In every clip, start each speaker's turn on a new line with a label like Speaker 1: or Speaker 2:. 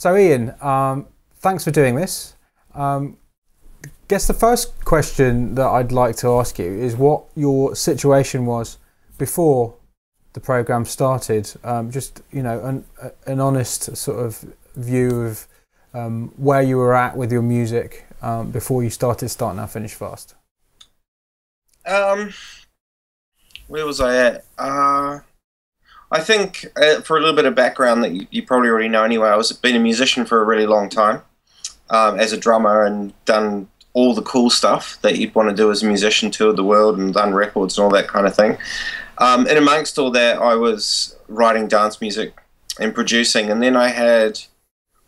Speaker 1: So Ian, thanks for doing this. Guess the first question that I'd like to ask you is what your situation was before the program started. Just, you know, an honest sort of view of where you were at with your music before you started Start Now Finish Fast.
Speaker 2: Where was I at? I think for a little bit of background that you probably already know anyway, I was been a musician for a really long time as a drummer and done all the cool stuff that you'd want to do as a musician, toured the world and done records and all that kind of thing. And amongst all that, I was writing dance music and producing, and then I had,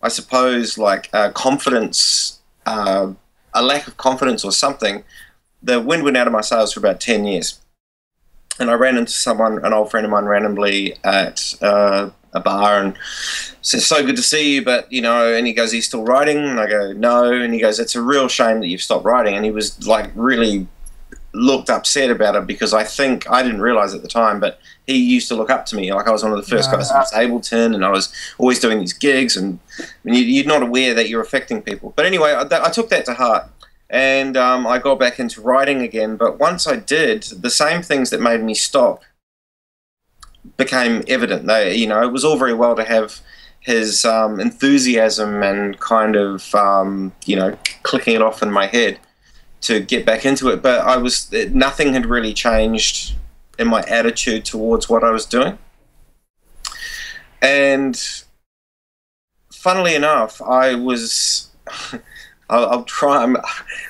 Speaker 2: I suppose, like confidence, a lack of confidence or something. The wind went out of my sails for about 10 years. And I ran into someone, an old friend of mine, randomly at a bar, and says, "So good to see you, but, you know," and he goes, "Are you still writing?" And I go, "No." And he goes, "It's a real shame that you've stopped writing." And he was like really looked upset about it, because I think, I didn't realize at the time, but he used to look up to me. Like I was one of the first guys at Ableton, and I was always doing these gigs, and you're not aware that you're affecting people. But anyway, I took that to heart. And I got back into writing again, but once I did, the same things that made me stop became evident. You know, it was all very well to have his enthusiasm and kind of, you know, clicking it off in my head to get back into it, but nothing had really changed in my attitude towards what I was doing. And funnily enough, I'll try.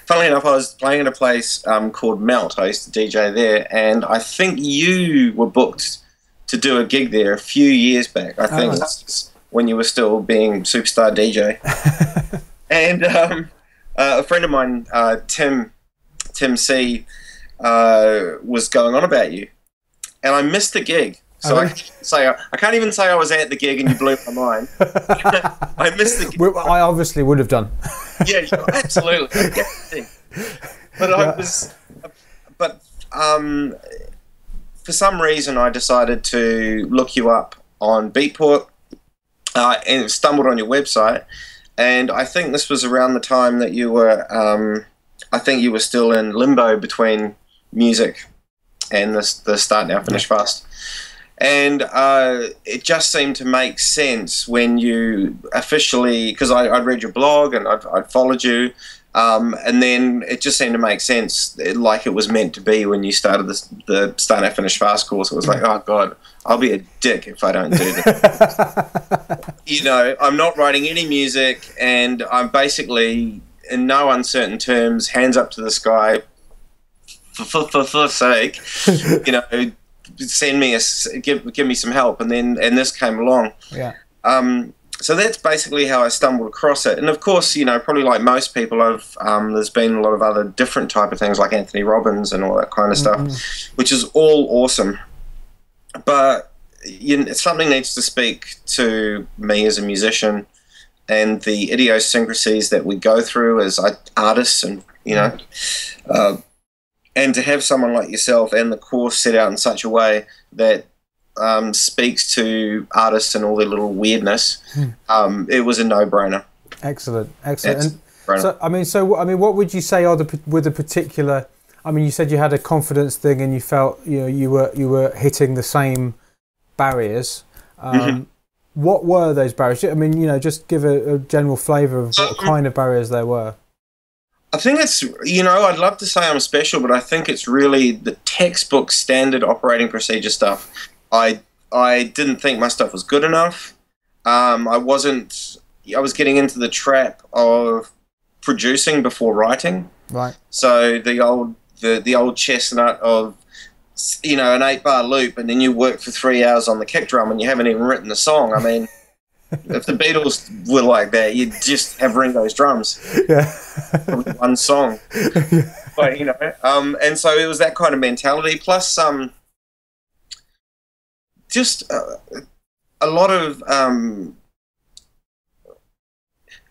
Speaker 2: Funnily enough, I was playing at a place called Melt. I used to DJ there, and I think you were booked to do a gig there a few years back. I think when you were still being superstar DJ. And a friend of mine, Tim C, was going on about you, and I missed the gig. So I can't even say I was at the gig and you blew my mind. I missed the gig.
Speaker 1: I obviously would have done.
Speaker 2: Yeah, absolutely. But for some reason I decided to look you up on Beatport and stumbled on your website. And I think this was around the time that you were, I think you were still in limbo between music and the Start Now Finish Fast. And it just seemed to make sense when you officially, because I'd read your blog and I'd followed you, and then it just seemed to make sense, like it was meant to be when you started the Start Now Finish Fast course. It was like, oh God, I'll be a dick if I don't do this. You know, I'm not writing any music, and I'm basically, in no uncertain terms, hands up to the sky, for sake, you know, send me give me some help. And this came along. Yeah. So that's basically how I stumbled across it. And of course, you know, probably like most people, there's been a lot of other different type of things like Anthony Robbins and all that kind of stuff, which is all awesome. But something needs to speak to me as a musician and the idiosyncrasies that we go through as artists, and you know, and to have someone like yourself and the course set out in such a way that speaks to artists and all their little weirdness, it was a no-brainer.
Speaker 1: Excellent, excellent. And so I mean, what would you say are with the particular? I mean, you said you had a confidence thing, and you felt, you know, you were hitting the same barriers. What were those barriers? I mean, you know, just give a general flavour of what kind of barriers there were.
Speaker 2: I think it's, you know, I'd love to say I'm special, but I think it's really the textbook standard operating procedure stuff. I didn't think my stuff was good enough. I was getting into the trap of producing before writing. Right. So the old chestnut of, you know, an 8-bar loop, and then you work for 3 hours on the kick drum and you haven't even written the song. I mean, if the Beatles were like that, you'd just have Ringo's drums. Yeah. Probably one song. But, you know, and so it was that kind of mentality, plus just a lot of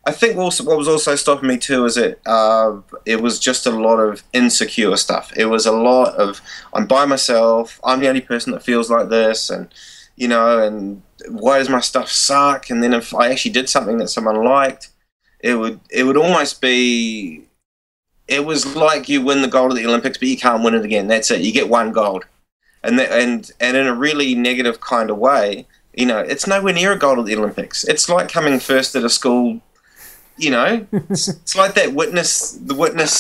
Speaker 2: I think also what was also stopping me too is it was just a lot of insecure stuff. It was a lot of, I'm by myself, I'm the only person that feels like this, and you know, and why does my stuff suck? And then if I actually did something that someone liked, it would almost be, it was like you win the gold at the Olympics, but you can't win it again. That's it. You get one gold. And in a really negative kind of way, you know, it's nowhere near a gold at the Olympics. It's like coming first at a school, you know. It's like that Witness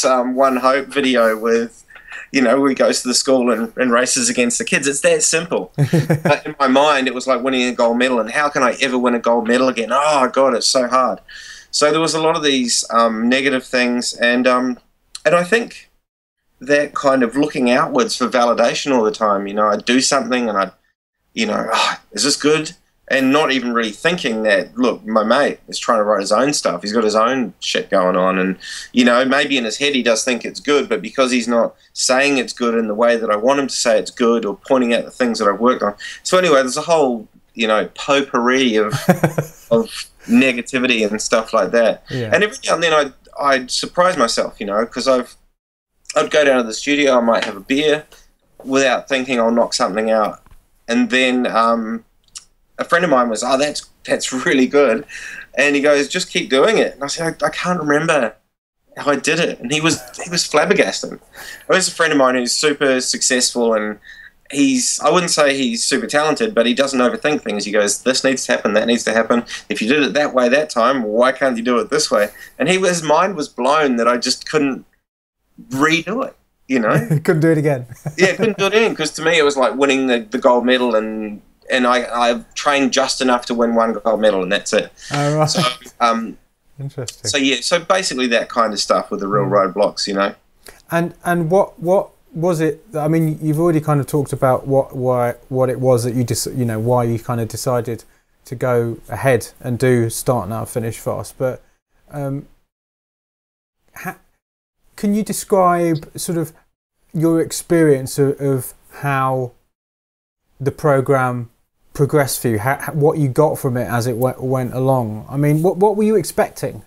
Speaker 2: One Hope video with, you know, where he goes to the school and races against the kids. It's that simple. But in my mind, it was like winning a gold medal, and how can I ever win a gold medal again? Oh, God, it's so hard. So there was a lot of these negative things, and I think that kind of looking outwards for validation all the time. You know, I'd do something and I'd, you know, oh, is this good? And not even really thinking that, look, my mate is trying to write his own stuff. He's got his own shit going on. And, you know, maybe in his head he does think it's good, but because he's not saying it's good in the way that I want him to say it's good or pointing out the things that I've worked on. So anyway, there's a whole, you know, potpourri of of negativity and stuff like that.
Speaker 1: Yeah.
Speaker 2: And every now and then I'd surprise myself, you know, because I'd go down to the studio, I might have a beer, without thinking I'll knock something out. And then a friend of mine was, oh, that's really good. And he goes, just keep doing it. And I said, I can't remember how I did it. And he was flabbergasted. There's a friend of mine who's super successful, and I wouldn't say he's super talented, but he doesn't overthink things. He goes, this needs to happen, that needs to happen. If you did it that way that time, why can't you do it this way? And his mind was blown that I just couldn't redo it, you know.
Speaker 1: Couldn't do it again.
Speaker 2: Yeah, couldn't do it again, because to me it was like winning the gold medal, and I've trained just enough to win one gold medal, and that's it.
Speaker 1: Oh, right.
Speaker 2: So,
Speaker 1: interesting.
Speaker 2: So yeah, so basically that kind of stuff with the real roadblocks, you know.
Speaker 1: And what was it? I mean, you've already kind of talked about what it was that you just, you know, why you kind of decided to go ahead and do Start Now, Finish Fast, but can you describe sort of your experience of how the program progressed for you, what you got from it as it went along? I mean, what were you expecting?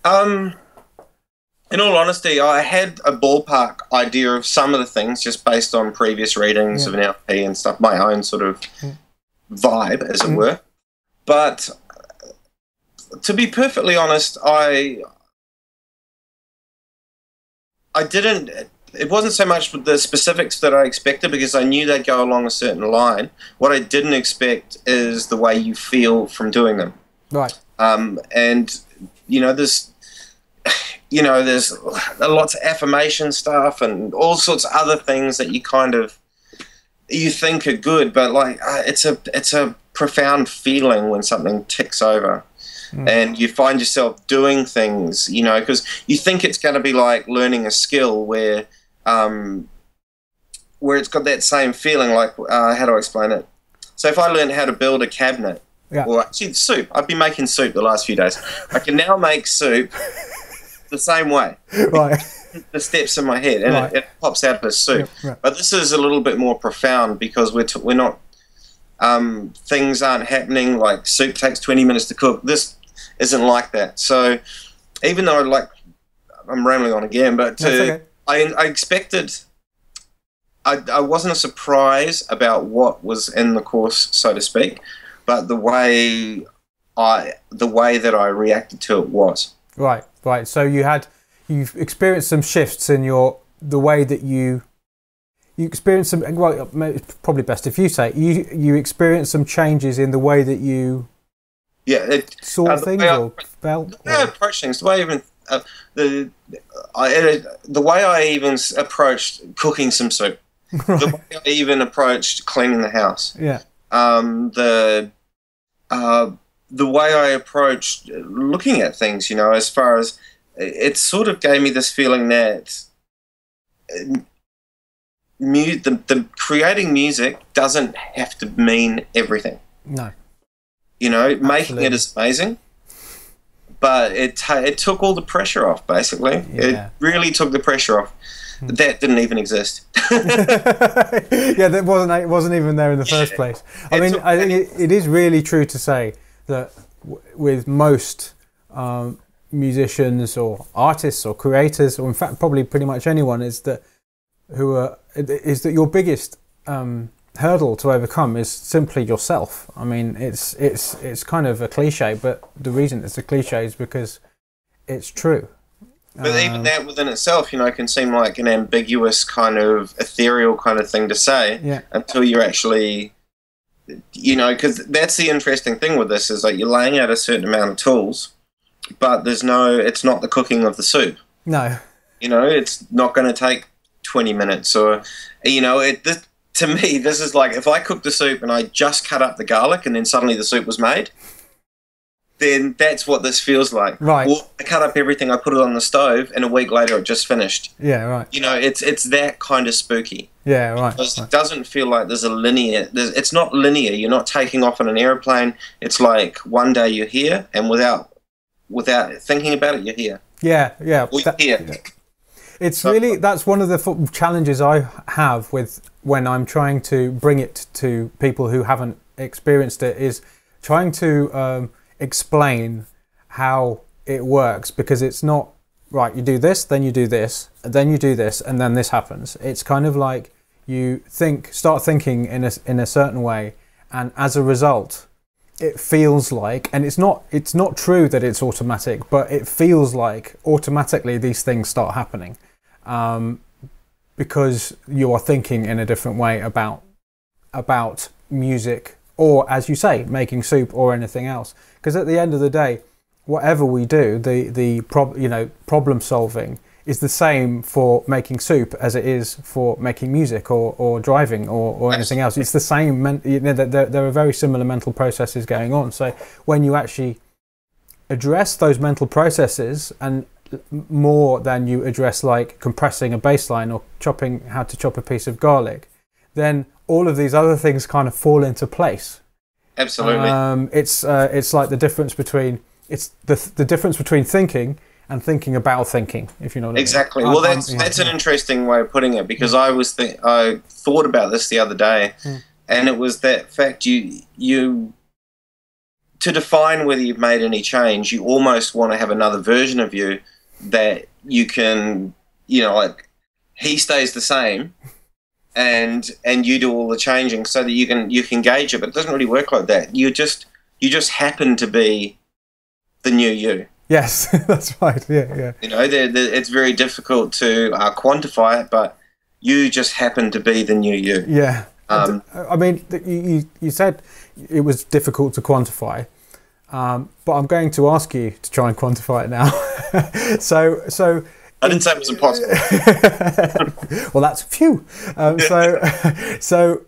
Speaker 2: In all honesty, I had a ballpark idea of some of the things just based on previous readings of an LP and stuff, my own sort of vibe, as it were. But to be perfectly honest, I didn't. It wasn't so much the specifics that I expected, because I knew they'd go along a certain line. What I didn't expect is the way you feel from doing them.
Speaker 1: Right.
Speaker 2: And there's lots of affirmation stuff and all sorts of other things that you think are good, but like it's a profound feeling when something ticks over. And you find yourself doing things, because you think it's going to be like learning a skill where it's got that same feeling, like, how do I explain it? So if I learned how to build a cabinet, or actually soup, I've been making soup the last few days. I can now make soup the same way.
Speaker 1: Right.
Speaker 2: The steps in my head, and it pops out as soup. Right. But this is a little bit more profound, because we're not, things aren't happening like soup takes 20 minutes to cook. This isn't like that. So even though I'm rambling on again, but
Speaker 1: okay.
Speaker 2: I expected, I wasn't a surprise about what was in the course, so to speak, but the way that I reacted to it was. Right.
Speaker 1: So you've experienced some shifts in the way that you experienced some. Well, it's probably best if you say it. You experienced some changes in the way that you saw things or felt.
Speaker 2: Yeah, approach things. The way even the way I even approached cooking some soup. Right. The way I even approached cleaning the house.
Speaker 1: Yeah.
Speaker 2: The way I approached looking at things, as far as it sort of gave me this feeling that the creating music doesn't have to mean everything.
Speaker 1: No.
Speaker 2: Making it is amazing, but it took all the pressure off, basically. Yeah. It really took the pressure off. That didn't even exist.
Speaker 1: Yeah, it wasn't even there in the first place. I mean, I think it is really true to say that with most musicians or artists or creators, or in fact probably pretty much anyone, is that your biggest hurdle to overcome is simply yourself. I mean, it's kind of a cliche, but the reason it's a cliche is because it's true.
Speaker 2: But even that within itself, you know, can seem like an ambiguous kind of ethereal kind of thing to say until you're actually, you know, because that's the interesting thing with this is like you're laying out a certain amount of tools, but it's not the cooking of the soup.
Speaker 1: No.
Speaker 2: You know, it's not going to take 20 minutes or, you know, to me, this is like if I cooked the soup and I just cut up the garlic and then suddenly the soup was made, then that's what this feels like.
Speaker 1: Right.
Speaker 2: Or I cut up everything, I put it on the stove, and a week later it just finished.
Speaker 1: Yeah, right.
Speaker 2: You know, it's that kind of spooky.
Speaker 1: Yeah, right.
Speaker 2: Because it doesn't feel like there's a linear. It's not linear. You're not taking off on an airplane. It's like one day you're here, and without thinking about it, you're here.
Speaker 1: Yeah, yeah.
Speaker 2: Or you're here.
Speaker 1: Yeah. It's really, that's one of the challenges I have with when I'm trying to bring it to people who haven't experienced it, is trying to explain how it works, because it's not right, you do this, then you do this, and then you do this, and then this happens. It's kind of like you start thinking in a certain way, and as a result it feels like, and it's not true that it's automatic, but it feels like automatically these things start happening because you are thinking in a different way about music, or as you say, making soup or anything else. Because at the end of the day, whatever we do, the problem solving is the same for making soup as it is for making music or driving or anything else. It's the same. There are very similar mental processes going on. So when you actually address those mental processes, and more than you address like compressing a bass line or how to chop a piece of garlic, then all of these other things kind of fall into place.
Speaker 2: Absolutely.
Speaker 1: It's like the difference between the difference between thinking and thinking about thinking, if you know what
Speaker 2: exactly.
Speaker 1: I mean.
Speaker 2: Well, that's an interesting way of putting it, because I thought about this the other day, and it was that fact you to define whether you've made any change, you almost want to have another version of you that you can, you know, like he stays the same and you do all the changing so that you can gauge it, but it doesn't really work like that. You just happen to be the new you.
Speaker 1: Yes, that's right. Yeah.
Speaker 2: You know, it's very difficult to quantify it, but you just happen to be the new you.
Speaker 1: Yeah. I mean, you said it was difficult to quantify, but I'm going to ask you to try and quantify it now. So
Speaker 2: I didn't say it was impossible.
Speaker 1: Well, that's phew. So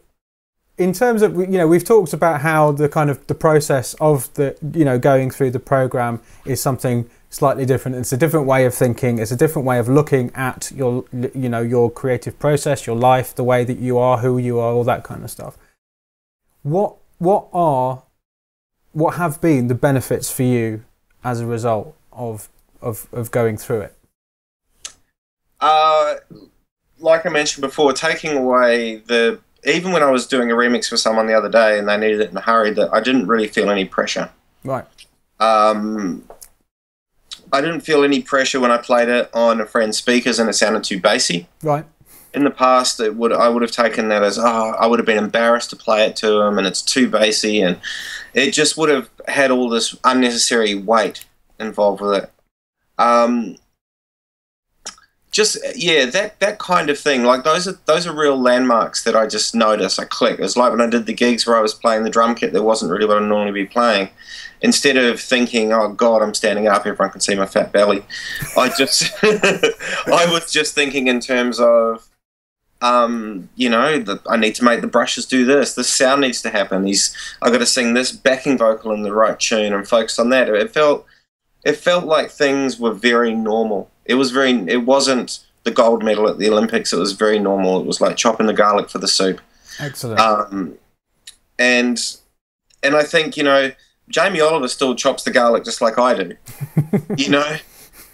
Speaker 1: in terms of, you know, we've talked about how the kind of the process of the, you know, going through the program is something slightly different. It's a different way of thinking. It's a different way of looking at your, you know, your creative process, your life, the way that you are, who you are, all that kind of stuff. What have been the benefits for you as a result of going through it?
Speaker 2: Like I mentioned before, taking away even when I was doing a remix for someone the other day and they needed it in a hurry, that I didn't really feel any pressure.
Speaker 1: Right.
Speaker 2: I didn't feel any pressure when I played it on a friend's speakers and it sounded too bassy.
Speaker 1: Right.
Speaker 2: In the past, I would have taken that as, I would have been embarrassed to play it to him and it's too bassy, and it just would have had all this unnecessary weight involved with it. That kind of thing. Like those are real landmarks that I just noticed. I click. It was like when I did the gigs where I was playing the drum kit that wasn't really what I'd normally be playing. Instead of thinking, oh God, I'm standing up, everyone can see my fat belly, I was just thinking in terms of, you know, I need to make the brushes do this. This sound needs to happen. I got to sing this backing vocal in the right tune and focus on that. It felt like things were very normal. It wasn't the gold medal at the Olympics. It was very normal. It was like chopping the garlic for the soup.
Speaker 1: Excellent.
Speaker 2: And I think, you know, Jamie Oliver still chops the garlic just like I do, you know,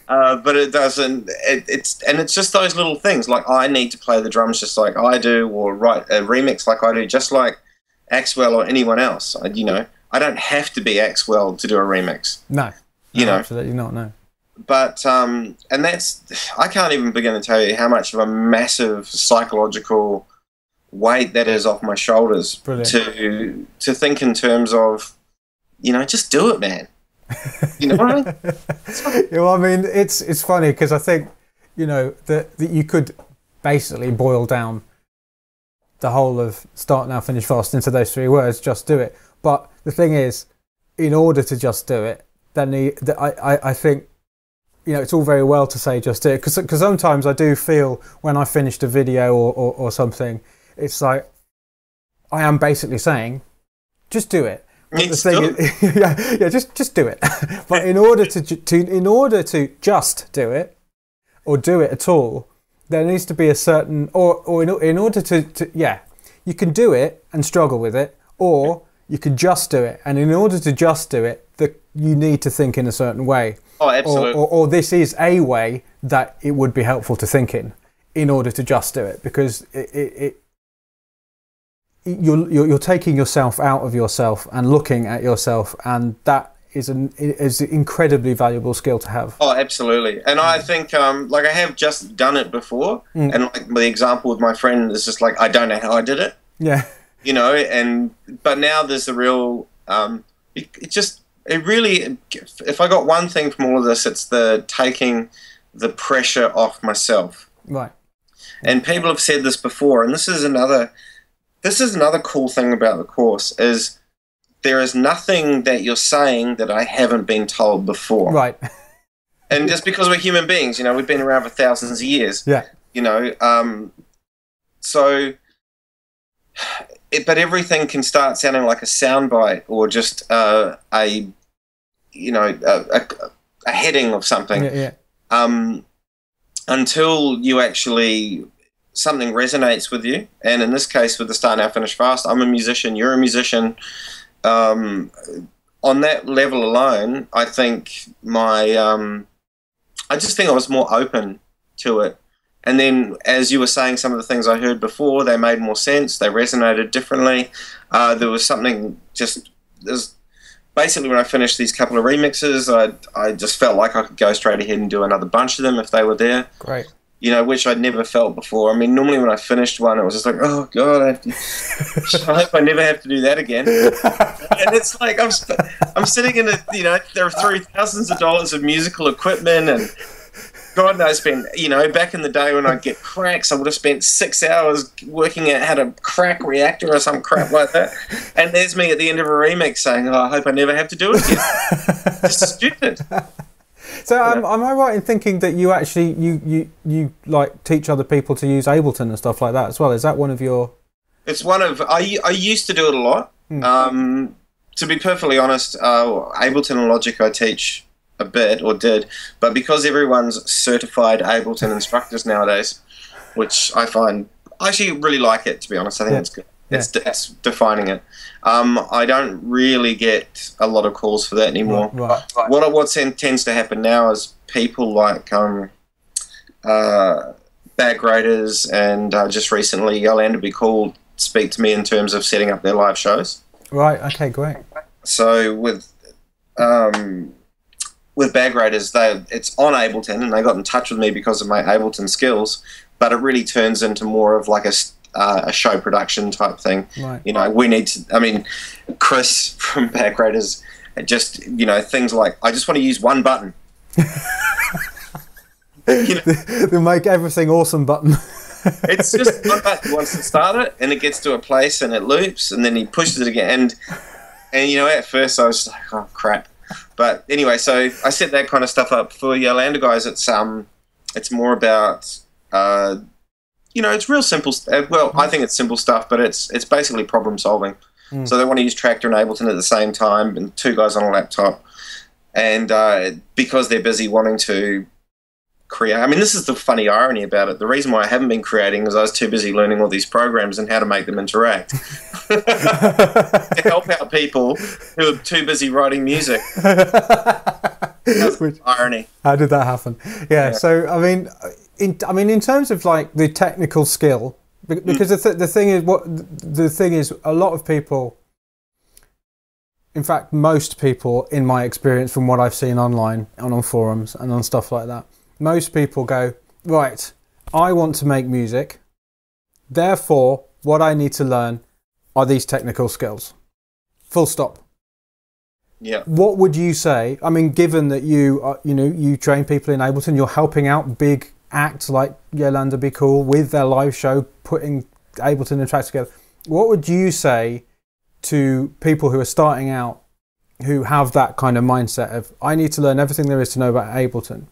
Speaker 2: but it doesn't. It's just those little things. Like I need to play the drums just like I do, or write a remix like I do, just like Axwell or anyone else. You know, I don't have to be Axwell to do a remix.
Speaker 1: No,
Speaker 2: you know,
Speaker 1: absolutely not. No.
Speaker 2: But and I can't even begin to tell you how much of a massive psychological weight that is off my shoulders.
Speaker 1: Brilliant.
Speaker 2: To think in terms of, just do it, man. You know what I mean?
Speaker 1: Well, I mean, it's funny because I think, that you could basically boil down the whole of start now, finish fast into those 3 words, just do it. But the thing is, in order to just do it, then I think, it's all very well to say just do it, because sometimes I do feel when I finished a video or something, it's like I am basically saying, just do it. But the thing is, yeah, just do it. But in order to just do it, or do it at all, there needs to be a certain, or in order to you can do it and struggle with it, or you can just do it. And in order to just do it, you need to think in a certain way.
Speaker 2: Oh, absolutely.
Speaker 1: Or this is a way that it would be helpful to think in order to just do it, because you're taking yourself out of yourself and looking at yourself, and that is an incredibly valuable skill to have.
Speaker 2: Oh, absolutely. And I think, I have just done it before, and like the example with my friend is just like, I don't know how I did it.
Speaker 1: Yeah.
Speaker 2: But now there's a real, if I got one thing from all of this, it's taking the pressure off myself.
Speaker 1: Right.
Speaker 2: And people have said this before, and this is another cool thing about the course, is there is nothing that you're saying that I haven't been told before.
Speaker 1: Right.
Speaker 2: And just because we're human beings, we've been around for thousands of years.
Speaker 1: Yeah.
Speaker 2: But everything can start sounding like a soundbite or just a heading of something.
Speaker 1: Yeah.
Speaker 2: Until you actually, something resonates with you. And in this case, with the Start Now, Finish Fast, I'm a musician, you're a musician. On that level alone, I think I just think I was more open to it. And then, as you were saying, some of the things I heard before, they made more sense. They resonated differently. There was something basically when I finished these couple of remixes, I just felt like I could go straight ahead and do another bunch of them if they were there.
Speaker 1: Great.
Speaker 2: Which I'd never felt before. I mean, normally when I finished one, it was just like, oh God, I hope I never have to do that again. And it's like I'm sitting in there are thousands of dollars of musical equipment, and God knows, back in the day when I'd get cracks, I would have spent 6 hours working out how to crack reactor or some crap like that. And there's me at the end of a remix saying, oh, I hope I never have to do it again. It's stupid.
Speaker 1: So am I right in thinking that you actually you like teach other people to use Ableton and stuff like that as well? Is that one of your?
Speaker 2: It's one of I used to do it a lot. To be perfectly honest, Ableton and Logic I teach a bit, or did, but because everyone's certified Ableton instructors nowadays, which I find I actually really like it, to be honest. I think it's good. It's defining it. I don't really get a lot of calls for that anymore.
Speaker 1: Right.
Speaker 2: What tends to happen now is people like Bag Raiders and just recently Yolanda Be Cool speak to me in terms of setting up their live shows.
Speaker 1: Right. Okay. Great.
Speaker 2: So with Bag Raiders, it's on Ableton, and they got in touch with me because of my Ableton skills. But it really turns into more of like a show production type thing. Right. We need to. I mean, Chris from Bag Raiders, just things like, I just want to use one button.
Speaker 1: They'll make everything awesome button.
Speaker 2: It's just one button. He wants to start it, and it gets to a place, and it loops, and then he pushes it again. And at first I was like, oh crap. But anyway, so I set that kind of stuff up. For Yolanda guys, it's more about it's real simple. Well, I think it's simple stuff, but it's basically problem solving. So they want to use Tractor and Ableton at the same time, and 2 guys on a laptop. And because they're busy wanting to create, I mean, this is the funny irony about it. The reason why I haven't been creating is I was too busy learning all these programs and how to make them interact. To help out people who are too busy writing music. Which, irony.
Speaker 1: How did that happen? Yeah. So I mean, in terms of like the technical skill, because the thing is, a lot of people, in fact, most people, in my experience, from what I've seen online and on forums and on stuff like that, most people go, right, I want to make music, therefore what I need to learn are these technical skills. Full stop.
Speaker 2: Yeah.
Speaker 1: What would you say? I mean, given that you are, you train people in Ableton, you're helping out big acts like Yolanda Be Cool with their live show, putting Ableton and tracks together. What would you say to people who are starting out, who have that kind of mindset of, I need to learn everything there is to know about Ableton?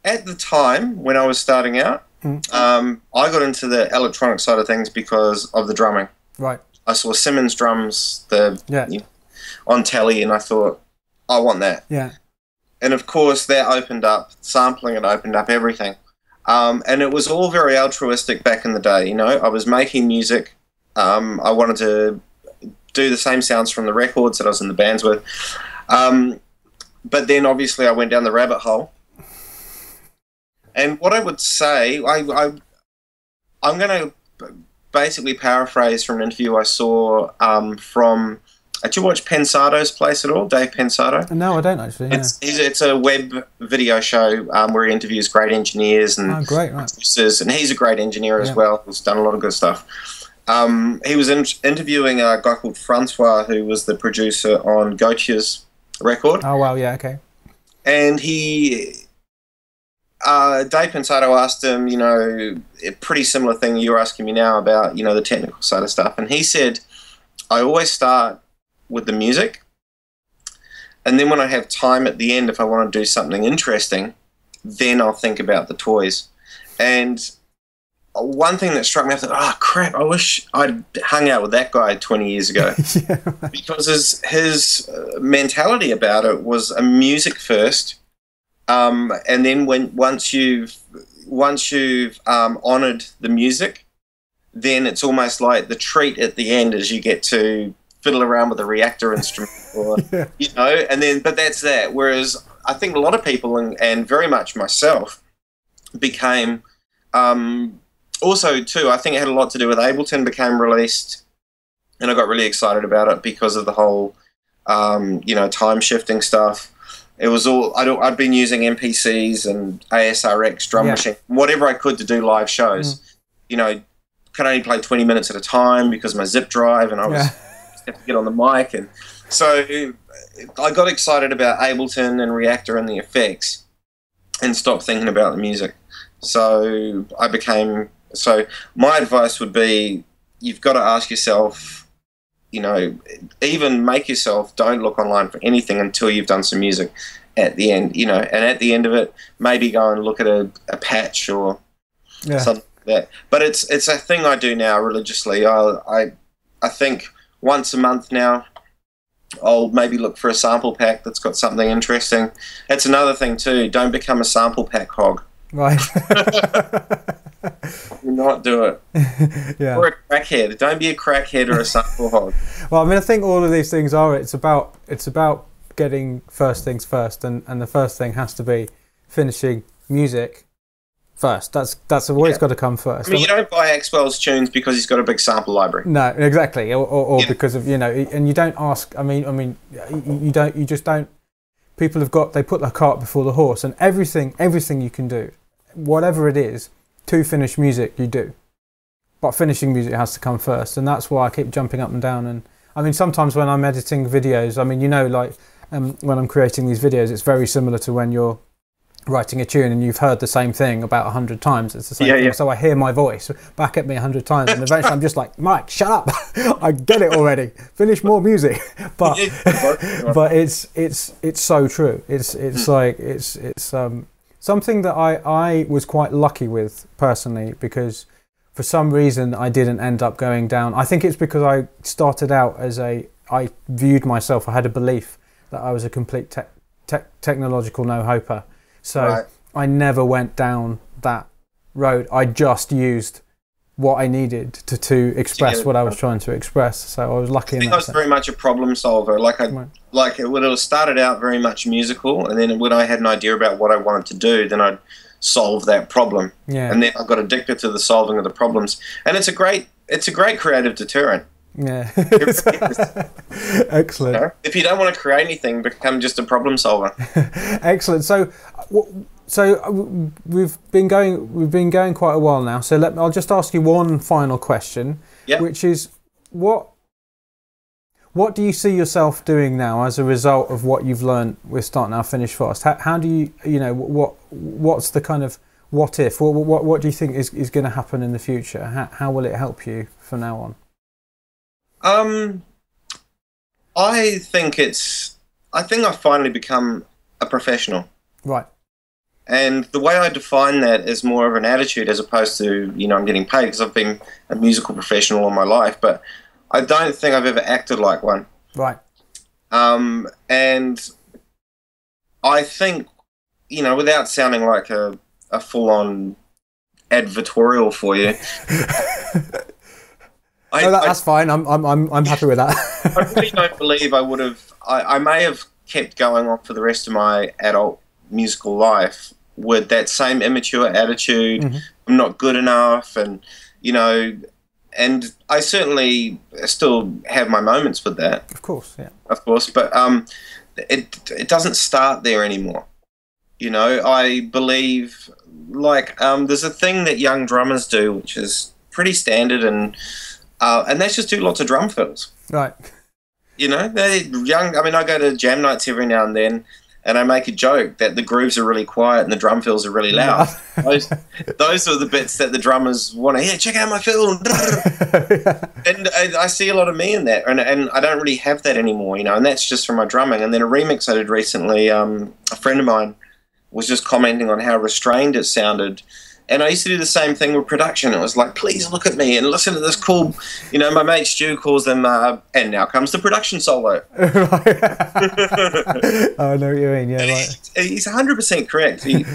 Speaker 2: At the time when I was starting out, I got into the electronic side of things because of the drumming.
Speaker 1: Right.
Speaker 2: I saw Simmons drums on telly, and I thought, I want that.
Speaker 1: Yeah.
Speaker 2: And of course, that opened up sampling. It opened up everything, and it was all very altruistic back in the day. I was making music. I wanted to do the same sounds from the records that I was in the bands with. But then obviously I went down the rabbit hole. And what I would say, I'm going to basically paraphrase from an interview I saw from... Did you watch Pensado's Place at all, Dave Pensado?
Speaker 1: No, I don't actually. Yeah.
Speaker 2: It's a web video show where he interviews great engineers and producers, and he's a great engineer as well. He's done a lot of good stuff. He was interviewing a guy called Francois, who was the producer on Gautier's record.
Speaker 1: Oh, wow, yeah, okay.
Speaker 2: And Dave Pensado asked him, a pretty similar thing you're asking me now about, the technical side of stuff. And he said, I always start with the music, and then when I have time at the end, if I want to do something interesting, then I'll think about the toys. And one thing that struck me, I thought, oh crap, I wish I'd hung out with that guy 20 years ago. Yeah, right. Because his mentality about it was a music first, and then once you've honored the music, then it's almost like the treat at the end is you get to fiddle around with a reactor instrument, or but that's that. Whereas I think a lot of people, and very much myself, became also too, I think it had a lot to do with Ableton became released, and I got really excited about it because of the whole time shifting stuff. It was all I'd been using MPCs and ASRX drum machine, whatever I could to do live shows. Could only play 20 minutes at a time because of my zip drive, and I was have to get on the mic, and so I got excited about Ableton and Reactor and the effects, and stopped thinking about the music. So my advice would be, you've got to ask yourself, even make yourself, don't look online for anything until you've done some music at the end, and at the end of it, maybe go and look at a patch or something like that. But it's a thing I do now religiously. I think once a month now, I'll maybe look for a sample pack that's got something interesting. That's another thing too. Don't become a sample pack hog. Right. Do not do it. Yeah. Or a crackhead. Don't be a crackhead or a sample hog.
Speaker 1: Well, I mean, I think all of these things are. It's about getting first things first, and the first thing has to be finishing music first. That's always got to come first.
Speaker 2: I mean, you don't buy Axwell's tunes because he's got a big sample library.
Speaker 1: No, exactly, or because of and you don't ask. I mean, you just don't. People they put the cart before the horse, and everything you can do, whatever it is, to finish music you do, but finishing music has to come first, and that's why I keep jumping up and down. And I mean, sometimes when I'm editing videos, I mean, when I'm creating these videos, it's very similar to when you're writing a tune and you've heard the same thing about 100 times. It's the same thing. So I hear my voice back at me 100 times, and eventually I'm just like, Mike, shut up. I get it already. Finish more music. But but it's so true. It's like it's something that I was quite lucky with personally, because for some reason I didn't end up going down. I think it's because I started out I viewed myself, I had a belief that I was a complete technological no-hoper. So I never went down that road. I just used what I needed to express what I was trying to express. So I was lucky. I think
Speaker 2: I was very much a problem solver. It started out very much musical, and then when I had an idea about what I wanted to do, then I'd solve that problem. Yeah. And then I got addicted to the solving of the problems. And it's a great creative deterrent.
Speaker 1: Yeah. Excellent.
Speaker 2: If you don't want to create anything, become just a problem solver.
Speaker 1: Excellent. So So we've been going quite a while now. So I'll just ask you one final question, which is what do you see yourself doing now as a result of what you've learned with Start Now, Finish Fast? How do you what's the kind of what if? What do you think is going to happen in the future? How will it help you from now on?
Speaker 2: I think I've finally become a professional.
Speaker 1: Right.
Speaker 2: And the way I define that is more of an attitude as opposed to, I'm getting paid, because I've been a musical professional all my life, but I don't think I've ever acted like one.
Speaker 1: Right.
Speaker 2: And I think, without sounding like a full-on advertorial for you.
Speaker 1: That's fine. I'm happy with that.
Speaker 2: I really don't believe I would have. I may have kept going on for the rest of my adult musical life with that same immature attitude.
Speaker 1: Mm-hmm.
Speaker 2: I'm not good enough, and and I certainly still have my moments with that.
Speaker 1: Of course, yeah.
Speaker 2: Of course, but it doesn't start there anymore. I believe there's a thing that young drummers do, which is pretty standard, and that's just do lots of drum fills.
Speaker 1: Right.
Speaker 2: They're young. I mean, I go to jam nights every now and then, and I make a joke that the grooves are really quiet and the drum fills are really loud. Yeah. Those are the bits that the drummers want to hear. Check out my fill. Yeah. And I see a lot of me in that, and I don't really have that anymore, and that's just from my drumming. And then a remix I did recently, a friend of mine was just commenting on how restrained it sounded. And I used to do the same thing with production. It was like, please look at me and listen to this cool, my mate Stu calls them, and now comes the production solo.
Speaker 1: I know what you mean, yeah. Right.
Speaker 2: He's 100% correct. He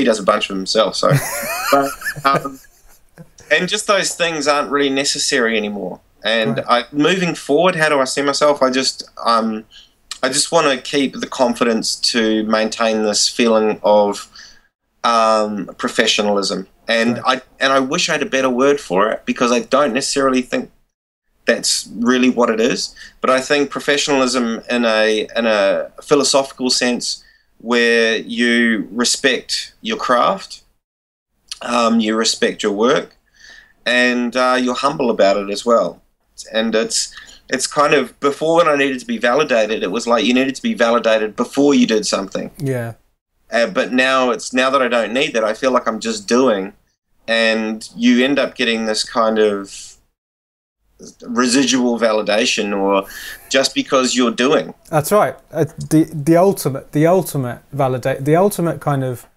Speaker 2: does a bunch of himself, so. But, and just those things aren't really necessary anymore. And right. Moving forward, how do I see myself? I just want to keep the confidence to maintain this feeling of professionalism, and right. I wish I had a better word for it, because I don't necessarily think that's really what it is. But I think professionalism in a philosophical sense, where you respect your craft, you respect your work, and you're humble about it as well. And it's kind of, before, when I needed to be validated, it was like you needed to be validated before you did something.
Speaker 1: Yeah.
Speaker 2: But now that I don't need that, I feel like I'm just doing, and you end up getting this kind of residual validation, or just because you're doing.
Speaker 1: That's right. The ultimate kind of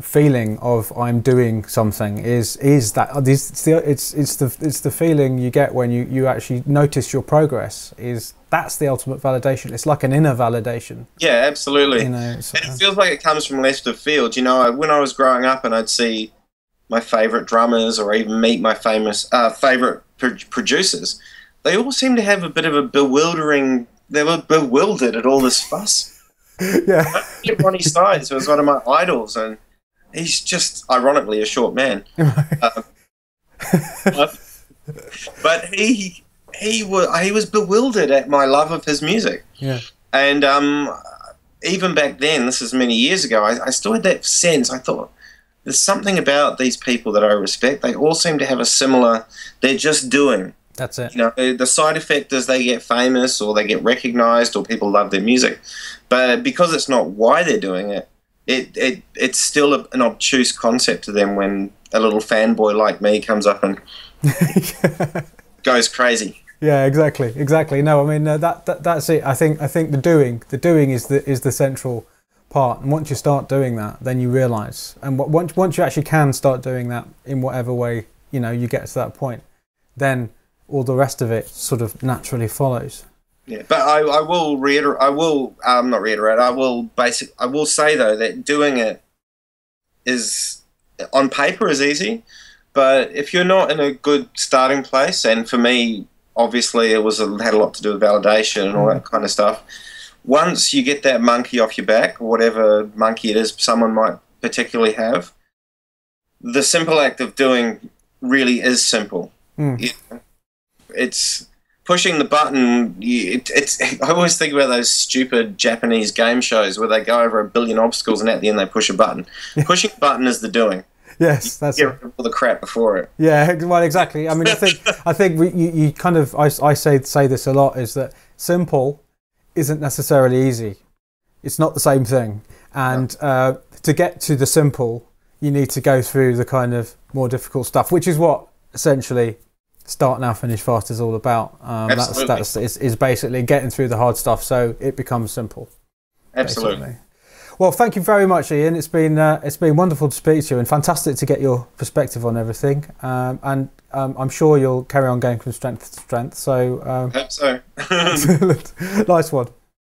Speaker 1: feeling of I'm doing something is that it's the feeling you get when you actually notice your progress. That's the ultimate validation. It's like an inner validation.
Speaker 2: Yeah, absolutely. And it feels like it comes from left of field. When I was growing up and I'd see my favorite drummers, or even meet my favorite producers, they all seem to have a bit of a bewildering. They were bewildered at all this fuss.
Speaker 1: Yeah.
Speaker 2: Ronnie Stiles was one of my idols, and he's just ironically a short man. But he was bewildered at my love of his music.
Speaker 1: Yeah.
Speaker 2: And even back then, this is many years ago, I still had that sense. I thought, there's something about these people that I respect. They all seem to have a similar, they're just doing.
Speaker 1: That's it.
Speaker 2: The side effect is they get famous, or they get recognized, or people love their music. But because it's not why they're doing it, it's still an obtuse concept to them when a little fanboy like me comes up and goes crazy.
Speaker 1: Yeah, exactly. No, I mean that's it. I think the doing is the central part. And once you start doing that, then you realise, and once you actually can start doing that in whatever way you get to that point, then all the rest of it sort of naturally follows.
Speaker 2: Yeah, but I will reiterate. I will not reiterate. I will say though that doing it is, on paper, is easy, but if you're not in a good starting place, and for me, obviously, it had a lot to do with validation and all that kind of stuff. Once you get that monkey off your back, or whatever monkey it is someone might particularly have, the simple act of doing really is simple. pushing the button, I always think about those stupid Japanese game shows where they go over 1 billion obstacles and at the end they push a button. Pushing a button is the doing.
Speaker 1: Yes, that's
Speaker 2: it. Get rid of all the crap before it.
Speaker 1: Yeah, well, exactly. I mean, I think you kind of, I say this a lot, is that simple isn't necessarily easy. It's not the same thing. And to get to the simple, you need to go through the kind of more difficult stuff, which is what essentially Start Now, Finish Fast is all about. That's is basically getting through the hard stuff so it becomes simple.
Speaker 2: Absolutely.
Speaker 1: Basically. Well, thank you very much, Ian. It's been wonderful to speak to you and fantastic to get your perspective on everything. And I'm sure you'll carry on going from strength to strength. So,
Speaker 2: I hope so.
Speaker 1: Nice one.